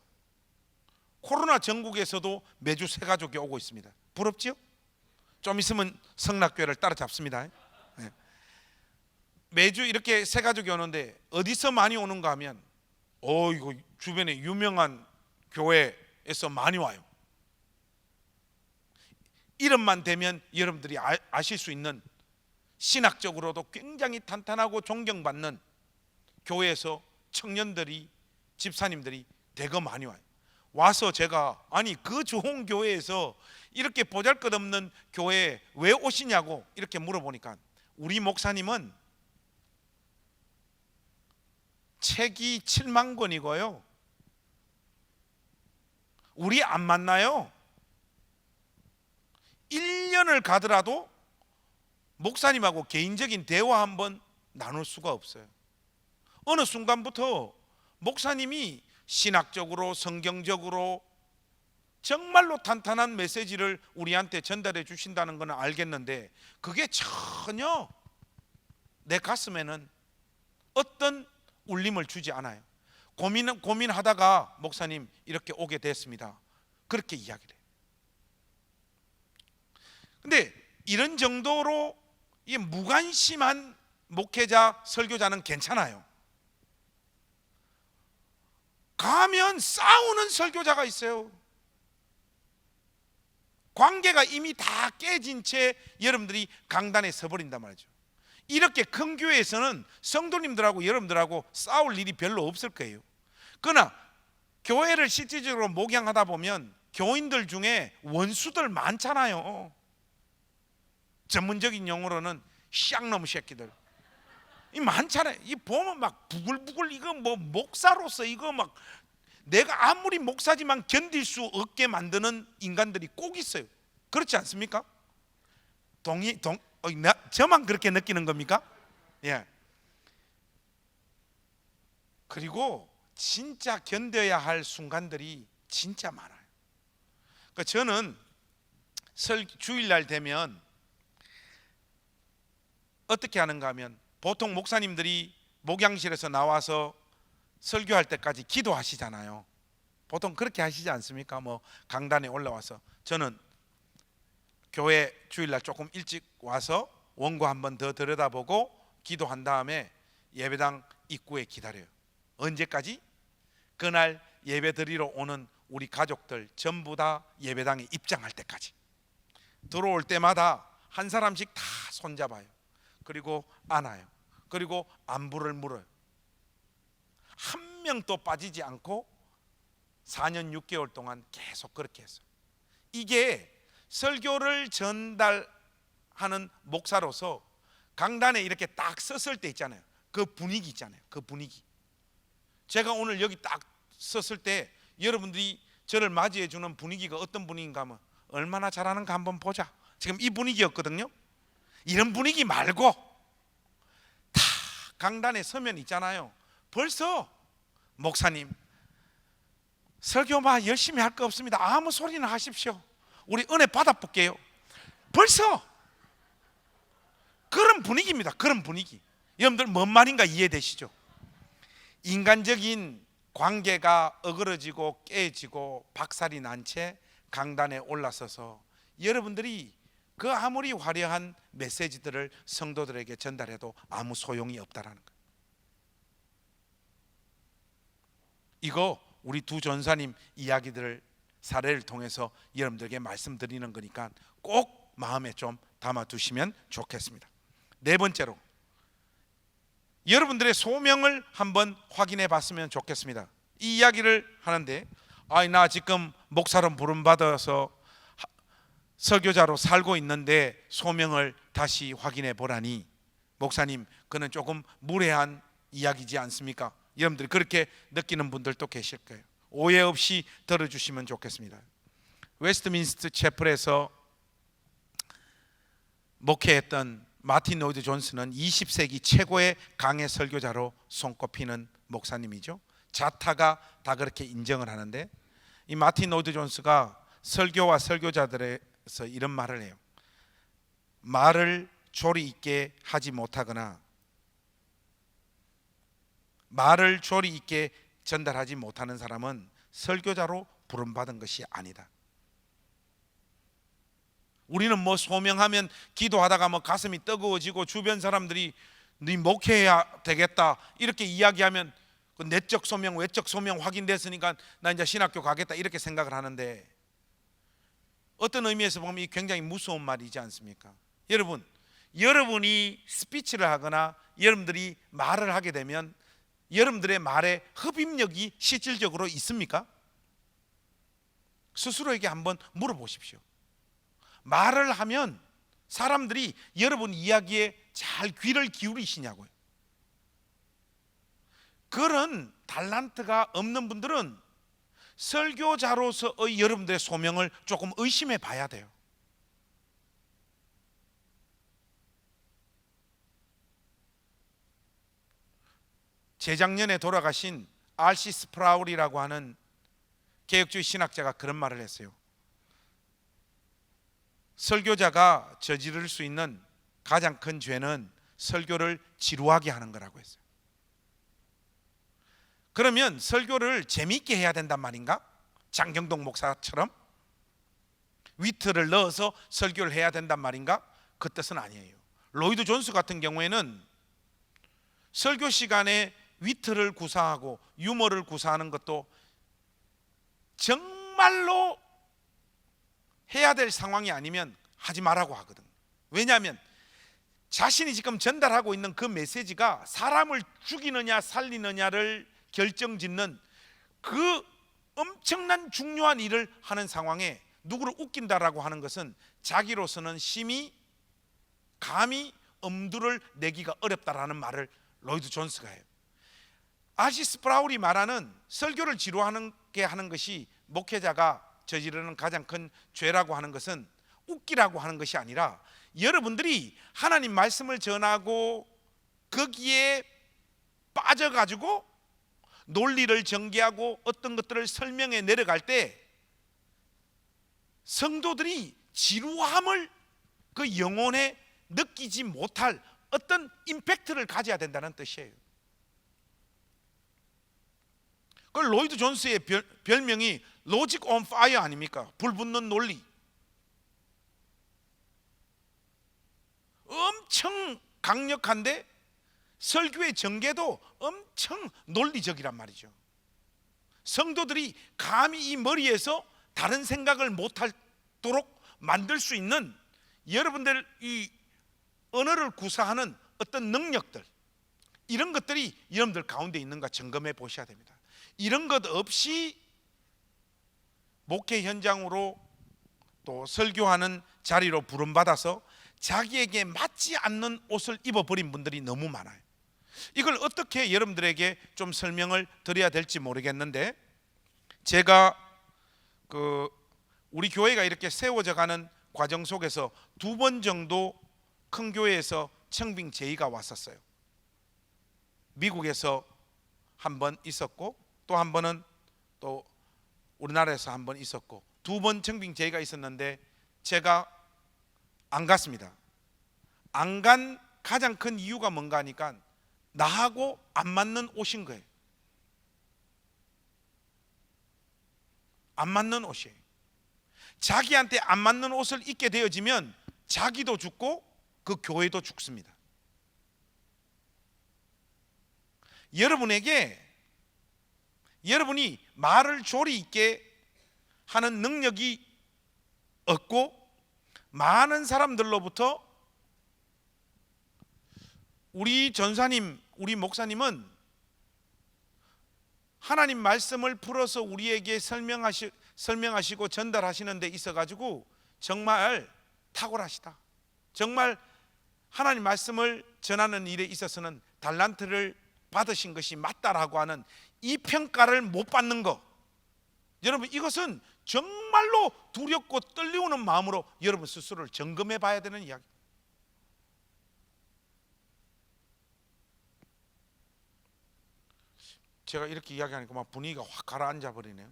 코로나 전국에서도 매주 새 가족이 오고 있습니다. 부럽지요? 좀 있으면 성락교회를 따라잡습니다. 네. 매주 이렇게 새 가족이 오는데 어디서 많이 오는가 하면 이거 주변에 유명한 교회에서 많이 와요. 이름만 대면 여러분들이 아실 수 있는 신학적으로도 굉장히 탄탄하고 존경받는 교회에서 청년들이 집사님들이 대거 많이 와요. 와서 제가 아니 그 좋은 교회에서 이렇게 보잘것없는 교회에 왜 오시냐고 이렇게 물어보니까 우리 목사님은 책이 7만 권이고요 우리 안 만나요. 1년을 가더라도 목사님하고 개인적인 대화 한번 나눌 수가 없어요. 어느 순간부터 목사님이 신학적으로 성경적으로 정말로 탄탄한 메시지를 우리한테 전달해 주신다는 건 알겠는데 그게 전혀 내 가슴에는 어떤 울림을 주지 않아요. 고민하다가 목사님 이렇게 오게 됐습니다. 그렇게 이야기를 해요. 근데 이런 정도로 이 무관심한 목회자, 설교자는 괜찮아요. 가면 싸우는 설교자가 있어요. 관계가 이미 다 깨진 채 여러분들이 강단에 서버린단 말이죠. 이렇게 큰 교회에서는 성도님들하고 여러분들하고 싸울 일이 별로 없을 거예요. 그러나 교회를 실질적으로 목양하다 보면 교인들 중에 원수들 많잖아요. 전문적인 용어로는 쌍놈 새끼들 이 많잖아요. 이 보면 막 부글부글 이거 뭐 목사로서 이거 막 내가 아무리 목사지만 견딜 수 없게 만드는 인간들이 꼭 있어요. 그렇지 않습니까? 저만 그렇게 느끼는 겁니까? 예. 그리고 진짜 견뎌야 할 순간들이 진짜 많아요. 그러니까 저는 주일날 되면 어떻게 하는가 하면 보통 목사님들이 목양실에서 나와서 설교할 때까지 기도하시잖아요. 보통 그렇게 하시지 않습니까? 뭐 강단에 올라와서 저는 교회 주일날 조금 일찍 와서 원고 한번 더 들여다보고 기도한 다음에 예배당 입구에 기다려요. 언제까지? 그날 예배 드리러 오는 우리 가족들 전부 다 예배당에 입장할 때까지. 들어올 때마다 한 사람씩 다 손잡아요. 그리고 안아요. 그리고 안부를 물어요. 한 명도 빠지지 않고 4년 6개월 동안 계속 그렇게 했어요. 이게 설교를 전달하는 목사로서 강단에 이렇게 딱 섰을 때 있잖아요. 그 분위기 있잖아요. 그 분위기. 제가 오늘 여기 딱 섰을 때 여러분들이 저를 맞이해 주는 분위기가 어떤 분위기인가 하면 얼마나 잘하는가 한번 보자. 지금 이 분위기였거든요. 이런 분위기 말고 다 강단에 서면 있잖아요. 벌써 목사님 설교만 열심히 할 거 없습니다. 아무 소리나 하십시오. 우리 은혜 받아볼게요. 벌써 그런 분위기입니다. 그런 분위기. 여러분들 뭔 말인가 이해되시죠? 인간적인 관계가 어그러지고 깨지고 박살이 난 채 강단에 올라서서 여러분들이 그 아무리 화려한 메시지들을 성도들에게 전달해도 아무 소용이 없다라는 거예요. 이거 우리 두 전사님 이야기들을 사례를 통해서 여러분들에게 말씀드리는 거니까 꼭 마음에 좀 담아두시면 좋겠습니다. 네 번째로 여러분들의 소명을 한번 확인해 봤으면 좋겠습니다. 이 이야기를 하는데 나 지금 목사로 부름받아서 설교자로 살고 있는데 소명을 다시 확인해 보라니 목사님 그는 조금 무례한 이야기지 않습니까? 여러분들이 그렇게 느끼는 분들도 계실 거예요. 오해 없이 들어주시면 좋겠습니다. 웨스트민스터 채플에서 목회했던 마틴 로이드 존스는 20세기 최고의 강해 설교자로 손꼽히는 목사님이죠. 자타가 다 그렇게 인정을 하는데, 이 마틴 로이드 존스가 설교와 설교자들에서 이런 말을 해요. 말을 조리 있게 하지 못하거나 말을 조리 있게 전달하지 못하는 사람은 설교자로 부름받은 것이 아니다. 우리는 뭐 소명하면 기도하다가 뭐 가슴이 뜨거워지고 주변 사람들이 네 목회해야 되겠다 이렇게 이야기하면 그 내적 소명 외적 소명 확인됐으니까 나 이제 신학교 가겠다 이렇게 생각을 하는데, 어떤 의미에서 보면 이 굉장히 무서운 말이지 않습니까? 여러분, 여러분이 스피치를 하거나 여러분들이 말을 하게 되면 여러분들의 말에 흡입력이 실질적으로 있습니까? 스스로에게 한번 물어보십시오. 말을 하면 사람들이 여러분 이야기에 잘 귀를 기울이시냐고요. 그런 달란트가 없는 분들은 설교자로서의 여러분들의 소명을 조금 의심해 봐야 돼요. 재작년에 돌아가신 R.C. 스프라울이라고 하는 개혁주의 신학자가 그런 말을 했어요. 설교자가 저지를 수 있는 가장 큰 죄는 설교를 지루하게 하는 거라고 했어요. 그러면 설교를 재미있게 해야 된단 말인가? 장경동 목사처럼 위트를 넣어서 설교를 해야 된단 말인가? 그 뜻은 아니에요. 로이드 존스 같은 경우에는 설교 시간에 위트를 구사하고 유머를 구사하는 것도 정말로 해야 될 상황이 아니면 하지 말라고 하거든. 왜냐하면 자신이 지금 전달하고 있는 그 메시지가 사람을 죽이느냐 살리느냐를 결정짓는 그 엄청난 중요한 일을 하는 상황에 누구를 웃긴다라고 하는 것은 자기로서는 심히 감히 엄두를 내기가 어렵다라는 말을 로이드 존스가 해요. R.C. 스프라울이 말하는 설교를 지루하게 하는 것이 목회자가 저지르는 가장 큰 죄라고 하는 것은 웃기라고 하는 것이 아니라, 여러분들이 하나님 말씀을 전하고 거기에 빠져가지고 논리를 전개하고 어떤 것들을 설명해 내려갈 때 성도들이 지루함을 그 영혼에 느끼지 못할 어떤 임팩트를 가져야 된다는 뜻이에요. 그 로이드 존스의 별명이 로직 온 파이어 아닙니까? 불 붙는 논리. 엄청 강력한데 설교의 전개도 엄청 논리적이란 말이죠. 성도들이 감히 이 머리에서 다른 생각을 못하도록 만들 수 있는 여러분들 이 언어를 구사하는 어떤 능력들, 이런 것들이 여러분들 가운데 있는가 점검해 보셔야 됩니다. 이런 것 없이 목회 현장으로 또 설교하는 자리로 부름받아서 자기에게 맞지 않는 옷을 입어버린 분들이 너무 많아요. 이걸 어떻게 여러분들에게 좀 설명을 드려야 될지 모르겠는데, 제가 우리 교회가 이렇게 세워져 가는 과정 속에서 2번 정도 큰 교회에서 청빙 제의가 왔었어요. 미국에서 한 번 있었고 또 한 번은 또 우리나라에서 한 번 있었고 2번 청빙 제의가 있었는데 제가 안 갔습니다. 안 간 가장 큰 이유가 뭔가 하니까 나하고 안 맞는 옷인 거예요. 안 맞는 옷이에요. 자기한테 안 맞는 옷을 입게 되어지면 자기도 죽고 그 교회도 죽습니다. 여러분이 말을 조리 있게 하는 능력이 없고 많은 사람들로부터 우리 전사님, 우리 목사님은 하나님 말씀을 풀어서 우리에게 설명하시고 전달하시는 데 있어가지고 정말 탁월하시다. 정말 하나님 말씀을 전하는 일에 있어서는 달란트를 받으신 것이 맞다라고 하는 이 평가를 못 받는 것, 여러분 이것은 정말로 두렵고 떨리우는 마음으로 여러분 스스로를 점검해 봐야 되는 이야기. 제가 이렇게 이야기하니까 막 분위기가 확 가라앉아 버리네요.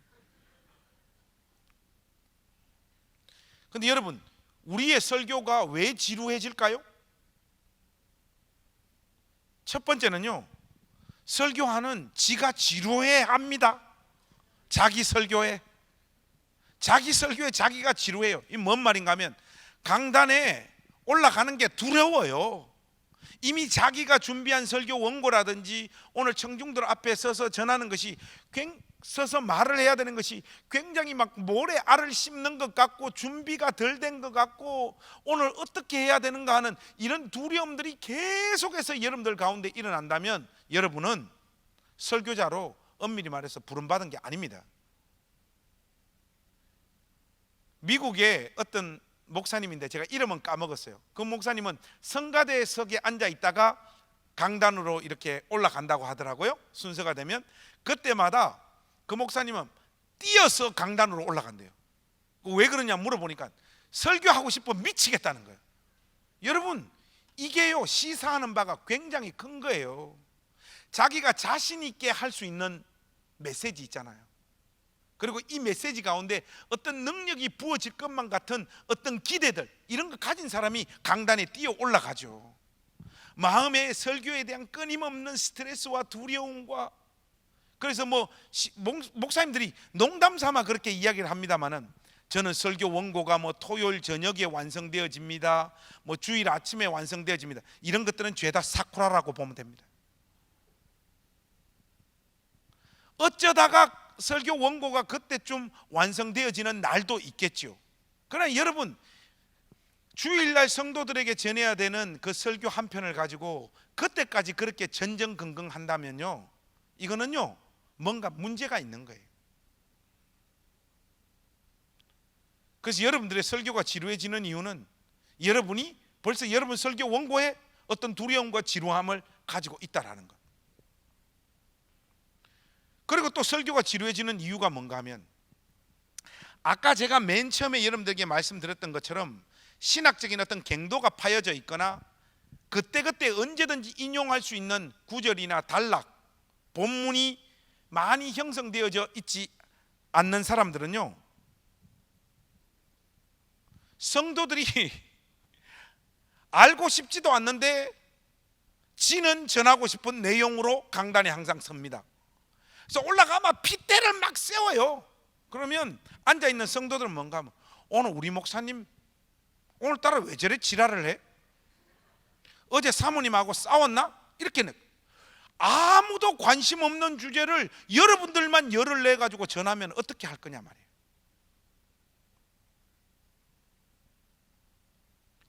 근데 여러분, 우리의 설교가 왜 지루해질까요? 첫 번째는요, 설교하는 지가 지루해 합니다. 자기 설교에 자기가 지루해요. 이 뭔 말인가 하면 강단에 올라가는 게 두려워요. 이미 자기가 준비한 설교 원고라든지 오늘 청중들 앞에 서서 전하는 것이 서서 말을 해야 되는 것이 굉장히 막 모래 알을 씹는 것 같고 준비가 덜 된 것 같고 오늘 어떻게 해야 되는가 하는 이런 두려움들이 계속해서 여러분들 가운데 일어난다면 여러분은 설교자로 엄밀히 말해서 부름받은 게 아닙니다. 미국의 어떤 목사님인데 제가 이름은 까먹었어요. 그 목사님은 성가대석에 앉아 있다가 강단으로 이렇게 올라간다고 하더라고요. 순서가 되면 그때마다 그 목사님은 뛰어서 강단으로 올라간대요. 왜 그러냐 물어보니까 설교하고 싶어 미치겠다는 거예요. 여러분, 이게요 시사하는 바가 굉장히 큰 거예요. 자기가 자신 있게 할 수 있는 메시지 있잖아요. 그리고 이 메시지 가운데 어떤 능력이 부어질 것만 같은 어떤 기대들, 이런 거 가진 사람이 강단에 뛰어 올라가죠. 마음의 설교에 대한 끊임없는 스트레스와 두려움과, 그래서 목사님들이 농담 삼아 그렇게 이야기를 합니다만은 저는 설교 원고가 토요일 저녁에 완성되어집니다, 주일 아침에 완성되어집니다, 이런 것들은 죄다 사쿠라라고 보면 됩니다. 어쩌다가 설교 원고가 그때쯤 완성되어지는 날도 있겠죠. 그러나 여러분, 주일날 성도들에게 전해야 되는 그 설교 한 편을 가지고 그때까지 그렇게 전전긍긍한다면요, 이거는요 뭔가 문제가 있는 거예요. 그래서 여러분들의 설교가 지루해지는 이유는 여러분이 벌써 여러분 설교 원고에 어떤 두려움과 지루함을 가지고 있다라는 것. 그리고 또 설교가 지루해지는 이유가 뭔가 하면 아까 제가 맨 처음에 여러분들에게 말씀드렸던 것처럼 신학적인 어떤 갱도가 파여져 있거나 그때그때 언제든지 인용할 수 있는 구절이나 단락, 본문이 많이 형성되어져 있지 않는 사람들은요, 성도들이 알고 싶지도 않는데 지는 전하고 싶은 내용으로 강단에 항상 섭니다. 그래서 올라가면 핏대를 막 세워요. 그러면 앉아있는 성도들은 뭔가 하면 오늘 우리 목사님 오늘따라 왜 저래 지랄을 해? 어제 사모님하고 싸웠나? 이렇게 아무도 관심 없는 주제를 여러분들만 열을 내가지고 전하면 어떻게 할 거냐 말이에요.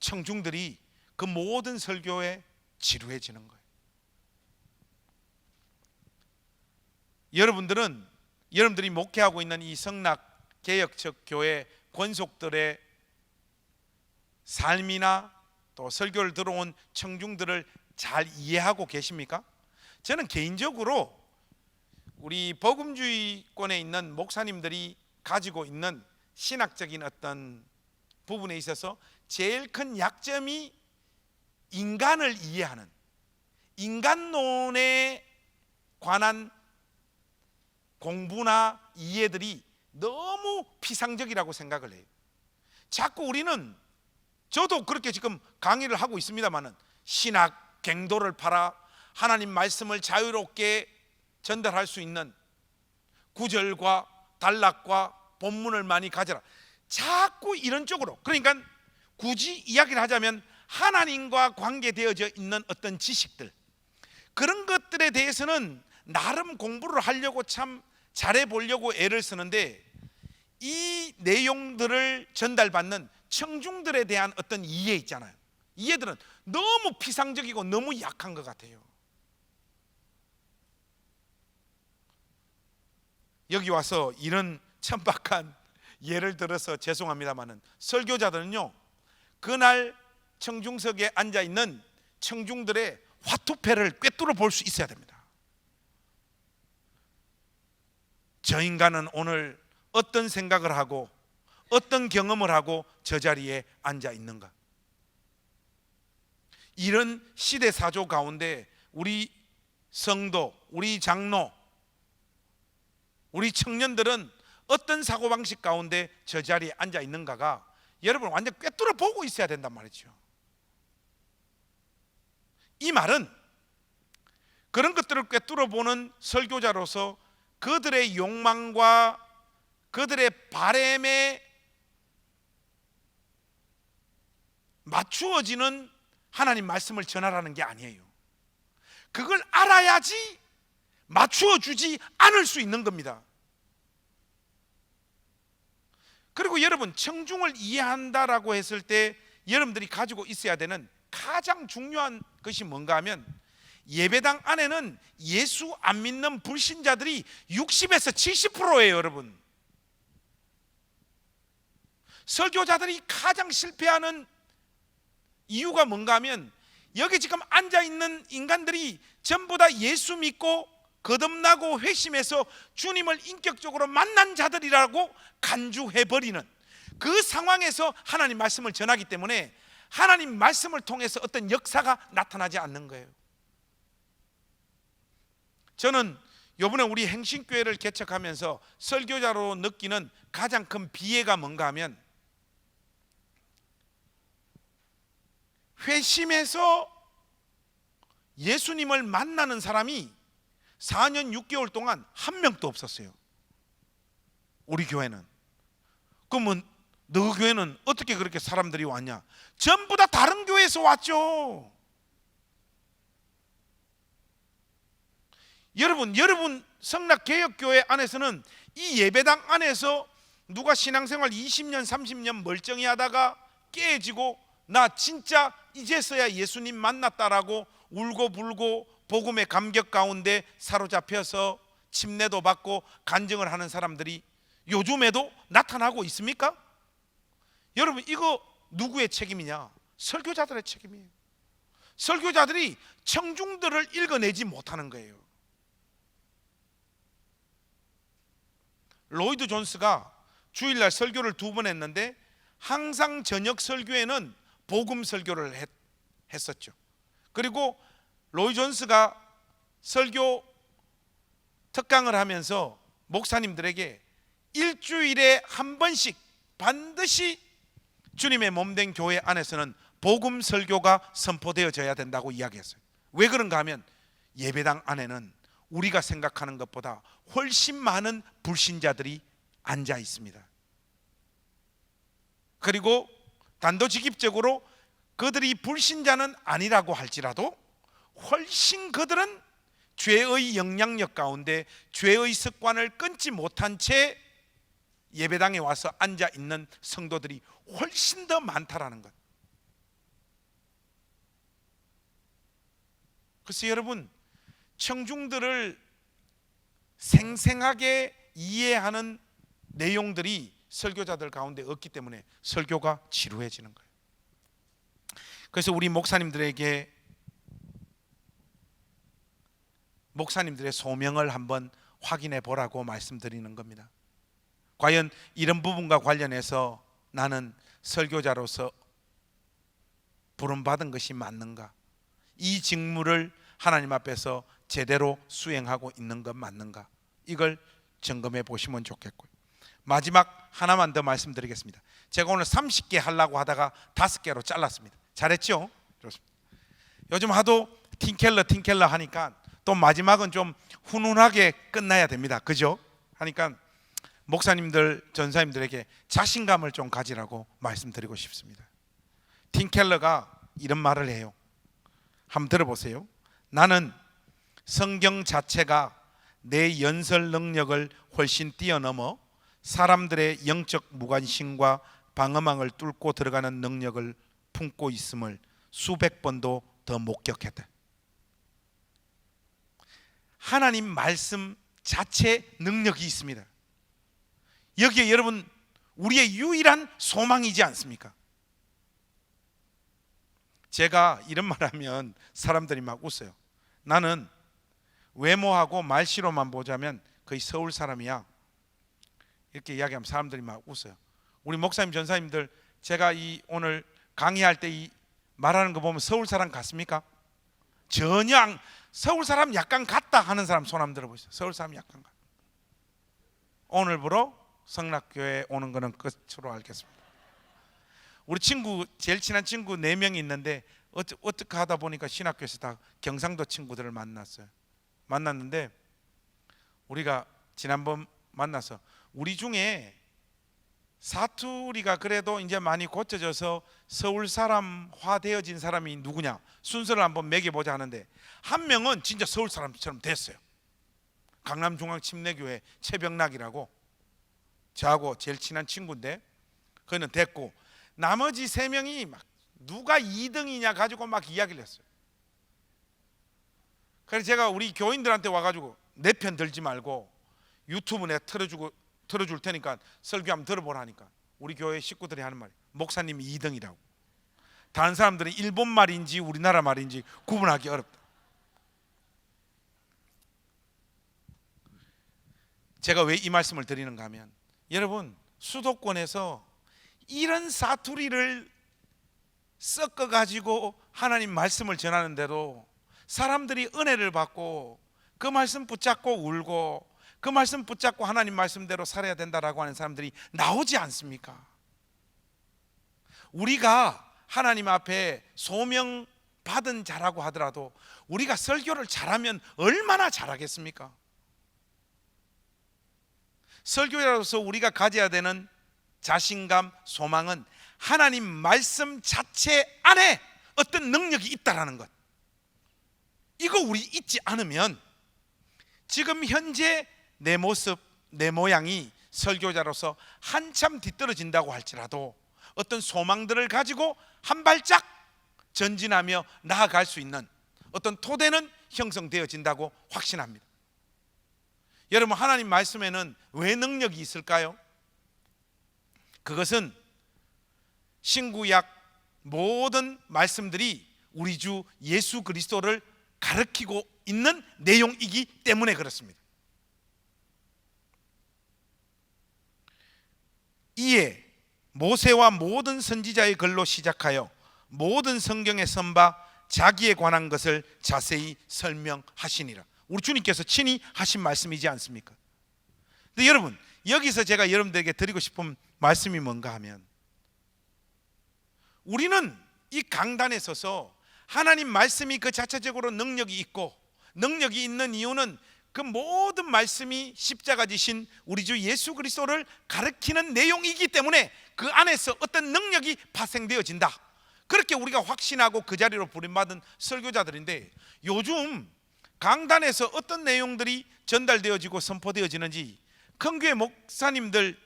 청중들이 그 모든 설교에 지루해지는 거예요. 여러분들이 목회하고 있는 이 성락 개혁적 교회 권속들의 삶이나 또 설교를 들어온 청중들을 잘 이해하고 계십니까? 저는 개인적으로 우리 복음주의권에 있는 목사님들이 가지고 있는 신학적인 어떤 부분에 있어서 제일 큰 약점이 인간을 이해하는, 인간론에 관한 공부나 이해들이 너무 피상적이라고 생각을 해요. 자꾸 우리는, 저도 그렇게 지금 강의를 하고 있습니다만은 신학 갱도를 팔아 하나님 말씀을 자유롭게 전달할 수 있는 구절과 단락과 본문을 많이 가져라, 자꾸 이런 쪽으로, 그러니까 굳이 이야기를 하자면 하나님과 관계되어져 있는 어떤 지식들, 그런 것들에 대해서는 나름 공부를 하려고 참 잘해보려고 애를 쓰는데 이 내용들을 전달받는 청중들에 대한 어떤 이해 있잖아요, 이해들은 너무 피상적이고 너무 약한 것 같아요. 여기 와서 이런 천박한 예를 들어서 죄송합니다만은 설교자들은요, 그날 청중석에 앉아있는 청중들의 화투패를 꿰뚫어 볼 수 있어야 됩니다. 저 인간은 오늘 어떤 생각을 하고 어떤 경험을 하고 저 자리에 앉아 있는가. 이런 시대사조 가운데 우리 성도, 우리 장로, 우리 청년들은 어떤 사고방식 가운데 저 자리에 앉아 있는가가 여러분 완전 꿰뚫어 보고 있어야 된단 말이죠. 이 말은 그런 것들을 꿰뚫어 보는 설교자로서 그들의 욕망과 그들의 바램에 맞추어지는 하나님 말씀을 전하라는 게 아니에요. 그걸 알아야지 맞추어 주지 않을 수 있는 겁니다. 그리고 여러분, 청중을 이해한다라고 했을 때 여러분들이 가지고 있어야 되는 가장 중요한 것이 뭔가 하면, 예배당 안에는 예수 안 믿는 불신자들이 60에서 70%예요. 여러분, 설교자들이 가장 실패하는 이유가 뭔가 하면, 여기 지금 앉아있는 인간들이 전부 다 예수 믿고 거듭나고 회심해서 주님을 인격적으로 만난 자들이라고 간주해버리는 그 상황에서 하나님 말씀을 전하기 때문에 하나님 말씀을 통해서 어떤 역사가 나타나지 않는 거예요. 저는 이번에 우리 행신교회를 개척하면서 설교자로 느끼는 가장 큰 비애가 뭔가 하면, 회심해서 예수님을 만나는 사람이 4년 6개월 동안 한 명도 없었어요. 우리 교회는. 그러면 너 교회는 어떻게 그렇게 사람들이 왔냐? 전부 다 다른 교회에서 왔죠. 여러분 성락개혁교회 안에서는 이 예배당 안에서 누가 신앙생활 20년 30년 멀쩡히 하다가 깨지고 나 진짜 이제서야 예수님 만났다라고 울고 불고 복음의 감격 가운데 사로잡혀서 침례도 받고 간증을 하는 사람들이 요즘에도 나타나고 있습니까? 여러분, 이거 누구의 책임이냐? 설교자들의 책임이에요. 설교자들이 청중들을 읽어내지 못하는 거예요. 로이드 존스가 주일날 설교를 2번 했는데 항상 저녁 설교에는 복음 설교를 했었죠. 그리고 로이 존스가 설교 특강을 하면서 목사님들에게 일주일에 한 번씩 반드시 주님의 몸된 교회 안에서는 복음 설교가 선포되어져야 된다고 이야기했어요. 왜 그런가 하면, 예배당 안에는 우리가 생각하는 것보다 훨씬 많은 불신자들이 앉아 있습니다. 그리고 단도직입적으로 그들이 불신자는 아니라고 할지라도 훨씬 그들은 죄의 영향력 가운데 죄의 습관을 끊지 못한 채 예배당에 와서 앉아 있는 성도들이 훨씬 더 많다라는 것. 그래서 여러분, 청중들을 생생하게 이해하는 내용들이 설교자들 가운데 없기 때문에 설교가 지루해지는 거예요. 그래서 우리 목사님들에게 목사님들의 소명을 한번 확인해 보라고 말씀드리는 겁니다. 과연 이런 부분과 관련해서 나는 설교자로서 부름받은 것이 맞는가? 이 직무를 하나님 앞에서 제대로 수행하고 있는 것 맞는가? 이걸 점검해 보시면 좋겠고요. 마지막 하나만 더 말씀드리겠습니다. 제가 오늘 30개 하려고 하다가 5개로 잘랐습니다. 잘했죠? 좋습니다. 요즘 하도 팀켈러 하니까 또 마지막은 좀 훈훈하게 끝나야 됩니다. 그죠? 하니까 목사님들, 전사님들에게 자신감을 좀 가지라고 말씀드리고 싶습니다. 팀켈러가 이런 말을 해요. 한번 들어보세요. 나는 성경 자체가 내 연설 능력을 훨씬 뛰어넘어 사람들의 영적 무관심과 방어망을 뚫고 들어가는 능력을 품고 있음을 수백 번도 더 목격했다. 하나님 말씀 자체 능력이 있습니다. 여기에 여러분, 우리의 유일한 소망이지 않습니까? 제가 이런 말 하면 사람들이 막 웃어요. 나는 외모하고 말씨로만 보자면 거의 서울 사람이야, 이렇게 이야기하면 사람들이 막 웃어요. 우리 목사님, 전사님들, 제가 오늘 강의할 때 이 말하는 거 보면 서울 사람 같습니까? 전혀 서울 사람 약간 같다 하는 사람 손 한번 들어보세요. 서울 사람 약간 같다. 오늘부로 성락교회 오는 거는 끝으로 알겠습니다. 우리 친구, 제일 친한 친구 4명이 있는데 어떻게 하다 보니까 신학교에서 다 경상도 친구들을 만났는데 우리가 지난번 만나서 우리 중에 사투리가 그래도 이제 많이 고쳐져서 서울 사람화 되어진 사람이 누구냐 순서를 한번 매겨보자 하는데 한 명은 진짜 서울 사람처럼 됐어요. 강남중앙침례교회 최병락이라고 저하고 제일 친한 친구인데 그는 됐고, 나머지 3명이 막 누가 2등이냐 가지고 막 이야기를 했어요. 그래서 제가 우리 교인들한테 와가지고 내 편 들지 말고 유튜브 내가 틀어줄 테니까 설교 한번 들어보라니까 우리 교회 식구들이 하는 말이 목사님이 2등이라고. 다른 사람들은 일본 말인지 우리나라 말인지 구분하기 어렵다. 제가 왜 이 말씀을 드리는가 하면, 여러분 수도권에서 이런 사투리를 섞어가지고 하나님 말씀을 전하는데도 사람들이 은혜를 받고 그 말씀 붙잡고 울고 그 말씀 붙잡고 하나님 말씀대로 살아야 된다라고 하는 사람들이 나오지 않습니까? 우리가 하나님 앞에 소명 받은 자라고 하더라도 우리가 설교를 잘하면 얼마나 잘하겠습니까? 설교자로서 우리가 가져야 되는 자신감, 소망은 하나님 말씀 자체 안에 어떤 능력이 있다라는 것. 이거 우리 잊지 않으면 지금 현재 내 모습, 내 모양이 설교자로서 한참 뒤떨어진다고 할지라도 어떤 소망들을 가지고 한 발짝 전진하며 나아갈 수 있는 어떤 토대는 형성되어진다고 확신합니다. 여러분, 하나님 말씀에는 왜 능력이 있을까요? 그것은 신구약 모든 말씀들이 우리 주 예수 그리스도를 가르치고 있는 내용이기 때문에 그렇습니다. 이에 모세와 모든 선지자의 글로 시작하여 모든 성경에 선바 자기에 관한 것을 자세히 설명하시니라. 우리 주님께서 친히 하신 말씀이지 않습니까? 근데 여러분, 여기서 제가 여러분들에게 드리고 싶은 말씀이 뭔가 하면, 우리는 이 강단에 서서 하나님 말씀이 그 자체적으로 능력이 있고, 능력이 있는 이유는 그 모든 말씀이 십자가 지신 우리 주 예수 그리스도를 가르치는 내용이기 때문에 그 안에서 어떤 능력이 발생되어진다, 그렇게 우리가 확신하고 그 자리로 부름받은 설교자들인데, 요즘 강단에서 어떤 내용들이 전달되어지고 선포되어지는지 큰 교회 목사님들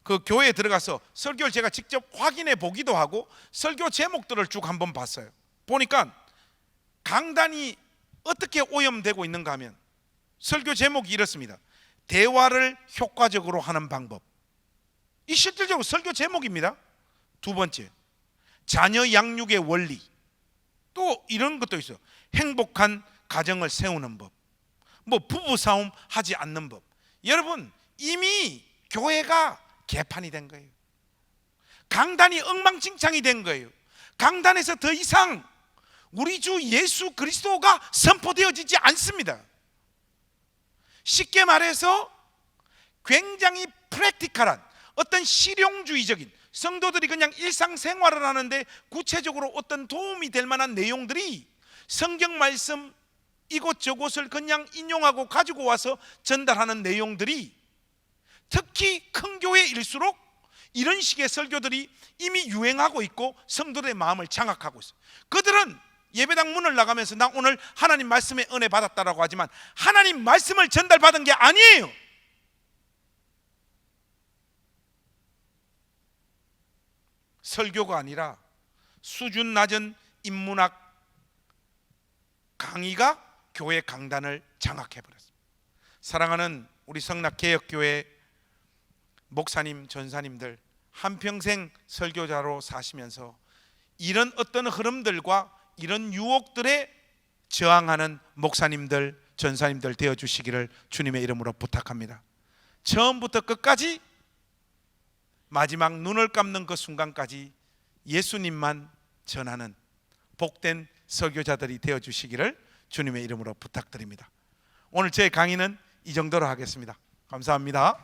그 교회에 들어가서 설교를 제가 직접 확인해 보기도 하고 설교 제목들을 쭉 한번 봤어요. 보니까 강단이 어떻게 오염되고 있는가 하면 설교 제목이 이렇습니다. 대화를 효과적으로 하는 방법. 이 실질적으로 설교 제목입니다. 두 번째, 자녀 양육의 원리. 또 이런 것도 있어요. 행복한 가정을 세우는 법, 뭐 부부싸움 하지 않는 법. 여러분, 이미 교회가 개판이 된 거예요. 강단이 엉망진창이 된 거예요. 강단에서 더 이상 우리 주 예수 그리스도가 선포되어지지 않습니다. 쉽게 말해서 굉장히 프랙티컬한 어떤 실용주의적인, 성도들이 그냥 일상생활을 하는데 구체적으로 어떤 도움이 될 만한 내용들이 성경 말씀 이곳저곳을 그냥 인용하고 가지고 와서 전달하는 내용들이, 특히 큰 교회일수록 이런 식의 설교들이 이미 유행하고 있고 성도들의 마음을 장악하고 있어요. 그들은 예배당 문을 나가면서 나 오늘 하나님 말씀에 은혜 받았다라고 하지만 하나님 말씀을 전달받은 게 아니에요. 설교가 아니라 수준 낮은 인문학 강의가 교회 강단을 장악해버렸습니다. 사랑하는 우리 성락개혁교회 목사님, 전사님들, 한평생 설교자로 사시면서 이런 어떤 흐름들과 이런 유혹들에 저항하는 목사님들, 전사님들 되어주시기를 주님의 이름으로 부탁합니다. 처음부터 끝까지 마지막 눈을 감는 그 순간까지 예수님만 전하는 복된 설교자들이 되어주시기를 주님의 이름으로 부탁드립니다. 오늘 제 강의는 이 정도로 하겠습니다. 감사합니다.